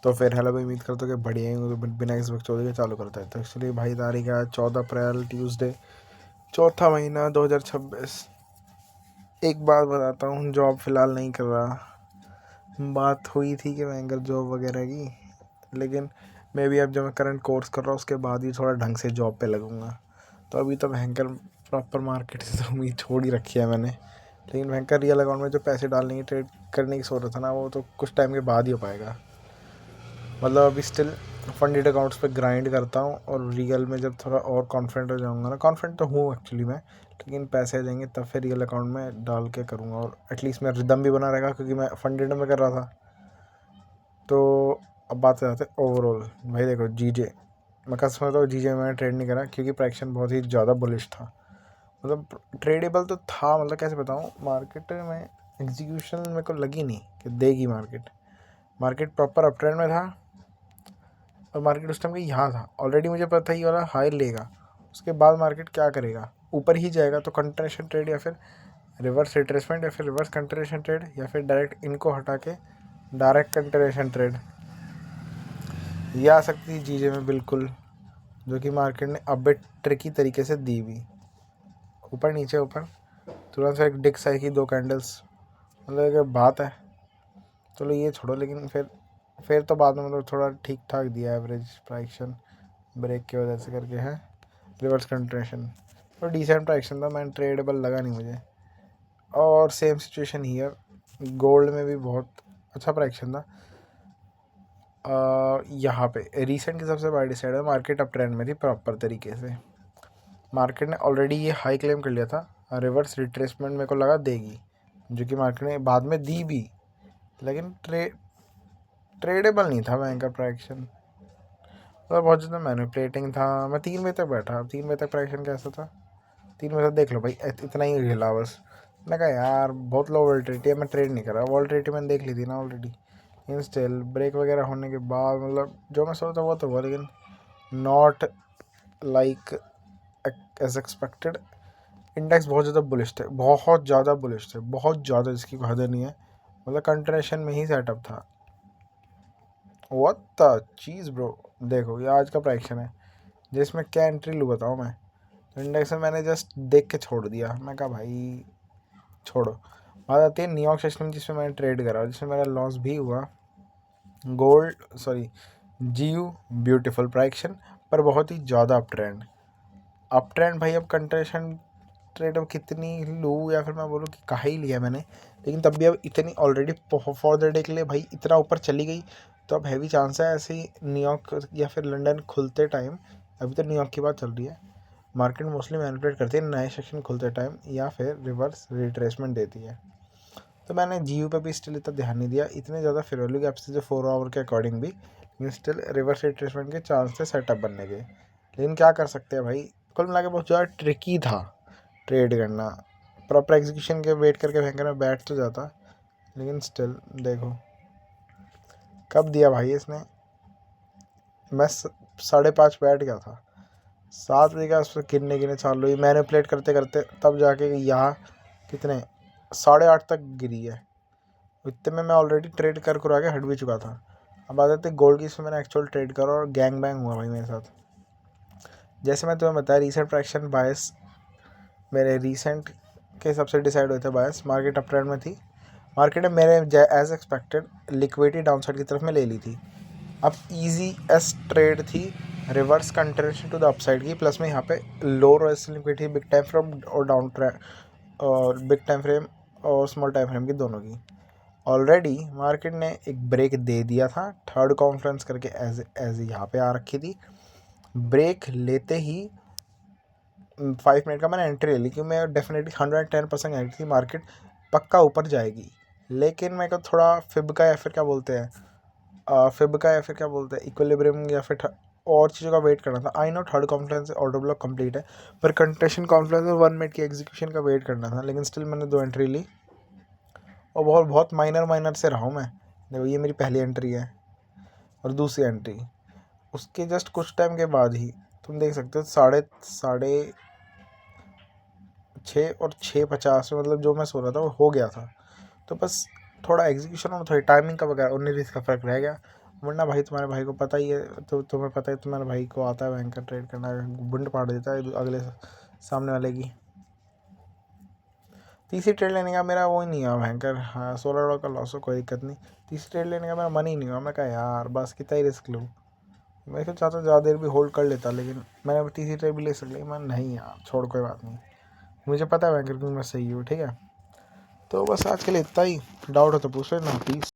तो फिर हेलो भाई, उम्मीद करता हूँ कि बढ़िया ही हूँ। तो बिना किसी वक्त चौदह के चालू करता है। तो एक्चुअली भाई तारीख है 14 अप्रैल, ट्यूसडे, चौथा महीना 2026। एक बात बताता हूँ, जॉब फिलहाल नहीं कर रहा। बात हुई थी कि मैं जॉब वगैरह की, लेकिन मैं भी अब जब मैं करंट कोर्स कर रहा हूँ उसके बाद ही थोड़ा ढंग से जॉब पे लगूंगा। तो अभी तो भयंकर प्रॉपर मार्केट से तो उम्मीद छोड़ ही रखी है मैंने। लेकिन भयंकर रियल अकाउंट में जो पैसे डालने की, ट्रेड करने की सोच रहा था ना, वो तो कुछ टाइम के बाद ही हो पाएगा। मतलब अभी स्टिल फंडेड अकाउंट्स पे ग्राइंड करता हूँ, और रियल में जब थोड़ा और कॉन्फिडेंट हो जाऊँगा ना, कॉन्फिडेंट तो हूँ एक्चुअली मैं, लेकिन पैसे आ जाएंगे तब फिर रियल अकाउंट में डाल के करूँगा। और एटलीस्ट मेरा रिदम भी बना रहेगा, क्योंकि मैं फंडेड में कर रहा था। तो अब बात आते हैं ओवरऑल। भाई देखो, जीजे, मैं कसम बताऊँ, जीजे में मैंने ट्रेड नहीं करा क्योंकि प्राइक्शन बहुत ही ज़्यादा बुलिश था। मतलब ट्रेडेबल तो था, मतलब कैसे बताऊँ, मार्केट में एग्जीक्यूशन मेरे को लगी नहीं कि देगी market. Market proper up trend में था, और मार्केट उस टाइम का यहाँ था। ऑलरेडी मुझे पता था ये वाला हाई लेगा, उसके बाद मार्केट क्या करेगा, ऊपर ही जाएगा तो कंटिन्यूएशन ट्रेड, या फिर रिवर्स रिट्रेसमेंट, या फिर रिवर्स कंटिन्यूएशन ट्रेड, या फिर डायरेक्ट इनको हटा के डायरेक्ट कंटिन्यूएशन ट्रेड। ये आ सकती थी जीजे में बिल्कुल, जो कि मार्केट ने अब ट्रिकी तरीके से दी भी। ऊपर नीचे ऊपर, तुरंत से एक डिक्स आई की 2 कैंडल्स, मतलब एक बात है। चलो ये छोड़ो, लेकिन फिर तो बाद में मतलब थोड़ा ठीक ठाक दिया एवरेज प्राइक्शन, ब्रेक की वजह से करके है। रिवर्स कंट्रेशन और डिसेंट प्राइक्शन था, मैंने ट्रेडेबल लगा नहीं मुझे। और सेम सिचुएशन हियर, गोल्ड में भी बहुत अच्छा प्राइक्शन था। यहाँ पे रीसेंट के सबसे बड़ा डिसाइड है, मार्केट अप ट्रेंड में थी प्रॉपर तरीके से। मार्केट ने ऑलरेडी ये हाई क्लेम कर लिया था, रिवर्स रिट्रेसमेंट मेरे को लगा देगी, जो कि मार्केट ने बाद में दी भी, लेकिन ट्रेडेबल नहीं था भयंकर प्राइक्शन। मतलब बहुत ज़्यादा मैनिपुलेटिंग था। मैं 3 बजे तक बैठा, 3 बजे तक प्राइक्शन कैसा था, 3 बजे तक देख लो भाई, इतना ही हिला बस। मैं कहा यार बहुत लो वोल्टिलिटी है, मैं ट्रेड नहीं कर रहा। वोल्टिलिटी मैंने देख ली थी ना ऑलरेडी। इन स्टिल ब्रेक वगैरह होने के बाद, मतलब जो मैं सोचा वो तो हुआ, लेकिन not like as expected. Index बहुत ज़्यादा बुलिश थे, बहुत ज़्यादा बुलिश थे, बहुत ज़्यादा, जिसकी हद नहीं है। मतलब कंट्रेशन में ही सेटअप था। What the cheese bro. देखो ये आज का प्राइक्शन है, जिसमें क्या एंट्री लूँ बताओ मैं। तो इंडेक्स में मैंने जस्ट देख के छोड़ दिया, मैं कहा भाई छोड़ो। बात आती है न्यूयॉर्क सेशन में, जिसमें मैंने ट्रेड करा, जिसमें मेरा लॉस भी हुआ। गोल्ड सॉरी जीयू, ब्यूटीफुल प्राइक्शन, पर बहुत ही ज़्यादा अप ट्रेंड भाई। अब कंट्रेशन ट्रेड अब कितनी लूँ, या फिर मैं बोलूँ कि कहाँ ही लिया मैंने, लेकिन तब भी अब इतनी ऑलरेडी फॉर द डे के लिए भाई इतना ऊपर चली गई, तो अब हैवी चांस है ऐसे ही न्यूयॉर्क या फिर लंदन खुलते टाइम। अभी तो न्यूयॉर्क की बात चल रही है। मार्केट मोस्टली मैनिपुलेट करती है नए सेक्शन खुलते टाइम, या फिर रिवर्स रिट्रेसमेंट देती है। तो मैंने जीयू पे भी स्टिल इतना ध्यान नहीं दिया, इतने ज़्यादा फेयर वैल्यू गैप से जो 4 आवर के अकॉर्डिंग भी, लेकिन स्टिल रिवर्स रिट्रेसमेंट के चांस थे सेटअप बनने के। लेकिन क्या कर सकते हैं भाई, कुल मिला के बहुत ज़्यादा ट्रिकी था ट्रेड करना। प्रॉपर एग्जीक्यूशन के वेट करके भयंकर में बैठ तो जाता, लेकिन स्टिल देखो कब दिया भाई इसने। मैं 5:30 बैठ गया था, 7 बजे का उस पर गिरने चालू हुई, मैनिपुलेट करते करते तब जाके यहाँ कितने 8:30 तक गिरी है। इतने में मैं ऑलरेडी ट्रेड कर आके हट भी चुका था। अब आ जाते गोल्ड की, इसमें मैंने एक्चुअल ट्रेड करा और गैंग बैंग हुआ भाई मेरे साथ। जैसे मैं तुम्हें बताया, रीसेंट प्राइक्शन बायस मेरे रीसेंट के हिसाब से डिसाइड हुए थे। बायस मार्केट अप ट्रेंड में थी, मार्केट ने मेरे एज एक्सपेक्टेड लिक्विडिटी डाउनसाइड की तरफ में ले ली थी। अब ईजी एस ट्रेड थी, रिवर्स कंट्रेशन टू द अपसाइड की, प्लस में यहाँ पे लो लिक्विडिटी बिग टाइम फ्रेम और डाउन ट्रेंड, और बिग टाइम फ्रेम और स्मॉल टाइम फ्रेम की दोनों की। ऑलरेडी मार्केट ने एक ब्रेक दे दिया था, थर्ड कॉन्फ्रेंस करके एज एज यहाँ पे आ रखी थी। ब्रेक लेते ही 5 मिनट का मैंने एंट्री ले ली, क्योंकि मैं डेफिनेटली 110% एंट्री थी, मार्केट पक्का ऊपर जाएगी। लेकिन मेरे को थोड़ा फिब का या फिर क्या बोलते हैं इक्विलिब्रियम या फिर और चीज़ों का वेट करना था। I know third conference order block complete है, पर कंट्रेशन कॉन्फ्रेंस में 1 मिनट की एग्जीक्यूशन का वेट करना था। लेकिन स्टिल मैंने 2 एंट्री ली, और बहुत बहुत माइनर से रहा हूँ मैं। देखो ये मेरी पहली एंट्री है, और दूसरी एंट्री उसके जस्ट कुछ टाइम के बाद ही तुम देख सकते हो, 6:30 और 6:50 में, मतलब जो मैं सो रहा था वो हो गया था। तो बस थोड़ा एग्जीक्यूशन और थोड़ी टाइमिंग का वगैरह 19-20 का फ़र्क रह गया, वरना भाई तुम्हारे भाई को पता ही है, तो तुम्हें पता है तुम्हारे भाई को आता है भयंकर ट्रेड करना, बुंड पाड़ देता है अगले सामने वाले की। तीसरी ट्रेड लेने का मेरा वो ही नहीं हुआ भयंकर, हाँ $16 का लॉस हो, कोई दिक्कत नहीं। तीसरी ट्रेड लेने का मेरा मन ही नहीं हुआ, मैं कहा यार बस कितना ही रिस्क लूँ। मैं तो चाहता ज़्यादा देर भी होल्ड कर लेता, लेकिन मैंने तीसरी ट्रेड भी ले सकती, मैं नहीं यार छोड़, कोई बात नहीं, मुझे पता है भयंकर क्योंकि मैं सही हूँ, ठीक है। तो बस आज के लिए इतना ही, डाउट हो तो पूछ लेना, प्लीज़।